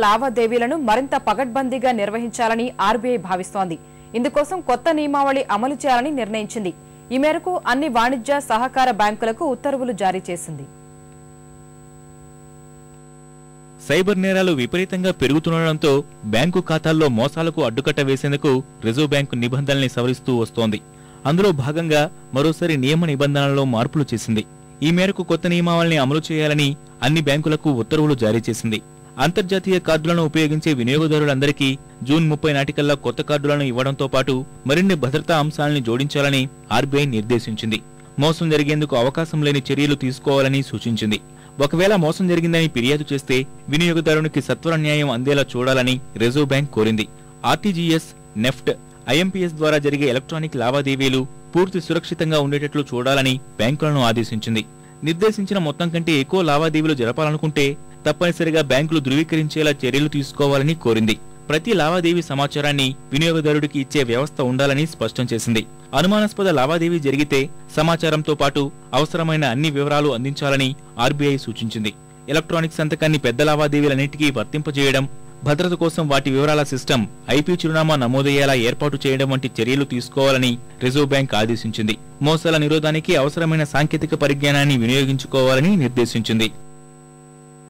లావాదేవీలను మరింత పగడ్బందీగా నిర్వహించాలని ఆర్బీఐ భావిస్తోంది. ఇందుకోసం కొత్త నియమావళి అమలు చేయాలని నిర్ణయించింది. ఈ మేరకు అన్ని వాణిజ్య సహకార బ్యాంకులకు ఉత్తర్వులు జారీ చేసింది. సైబర్ నేరాలు విపరీతంగా పెరుగుతుండటంతో బ్యాంకు ఖాతాల్లో మోసాలకు అడ్డుకట్ట వేసేందుకు రిజర్వ్ బ్యాంకు నిబంధనల్ని సవరిస్తూ వస్తోంది. అందులో భాగంగా మరోసారి నియమ నిబంధనల్లో మార్పులు చేసింది. ఈ మేరకు కొత్త నియమావళిని అమలు చేయాలని అన్ని బ్యాంకులకు ఉత్తర్వులు జారీ చేసింది. అంతర్జాతీయ కార్డులను ఉపయోగించే వినియోగదారులందరికీ జూన్ 30 నాటికల్లా కొత్త కార్డులను ఇవ్వడంతో పాటు మరిన్ని భద్రతా అంశాలను జోడించాలని ఆర్బీఐ నిర్దేశించింది. మోసం జరిగేందుకు అవకాశం లేని చర్యలు తీసుకోవాలని సూచించింది. ఒకవేళ మోసం జరిగిందని ఫిర్యాదు చేస్తే వినియోగదారునికి సత్వర న్యాయం అందేలా చూడాలని రిజర్వ్ బ్యాంక్ కోరింది. ఆర్టీజీఎస్, నెఫ్ట్, ఐఎంపీఎస్ ద్వారా జరిగే ఎలక్ట్రానిక్ లావాదేవీలు పూర్తి సురక్షితంగా ఉండేటట్లు చూడాలని బ్యాంకులను ఆదేశించింది. నిర్దేశించిన మొత్తం కంటే ఎక్కువ లావాదేవీలు జరపాలనుకుంటే తప్పనిసరిగా బ్యాంకులు ధృవీకరించేలా చర్యలు తీసుకోవాలని కోరింది. ప్రతి లావాదేవీ సమాచారాన్ని వినియోగదారుడికి ఇచ్చే వ్యవస్థ ఉండాలని స్పష్టం చేసింది. అనుమానాస్పద లావాదేవీ జరిగితే సమాచారంతో పాటు అవసరమైన అన్ని వివరాలు అందించాలని ఆర్బీఐ సూచించింది. ఎలక్ట్రానిక్ సంతకాన్ని పెద్ద లావాదేవీలన్నింటికీ వర్తింపజేయడం, భద్రత కోసం వాటి వివరాల సిస్టమ్ ఐపీ చిరునామా నమోదయ్యేలా ఏర్పాటు చేయడం వంటి చర్యలు తీసుకోవాలని రిజర్వ్ బ్యాంక్ ఆదేశించింది. మోసాల నిరోధానికి అవసరమైన సాంకేతిక పరిజ్ఞానాన్ని వినియోగించుకోవాలని నిర్దేశించింది.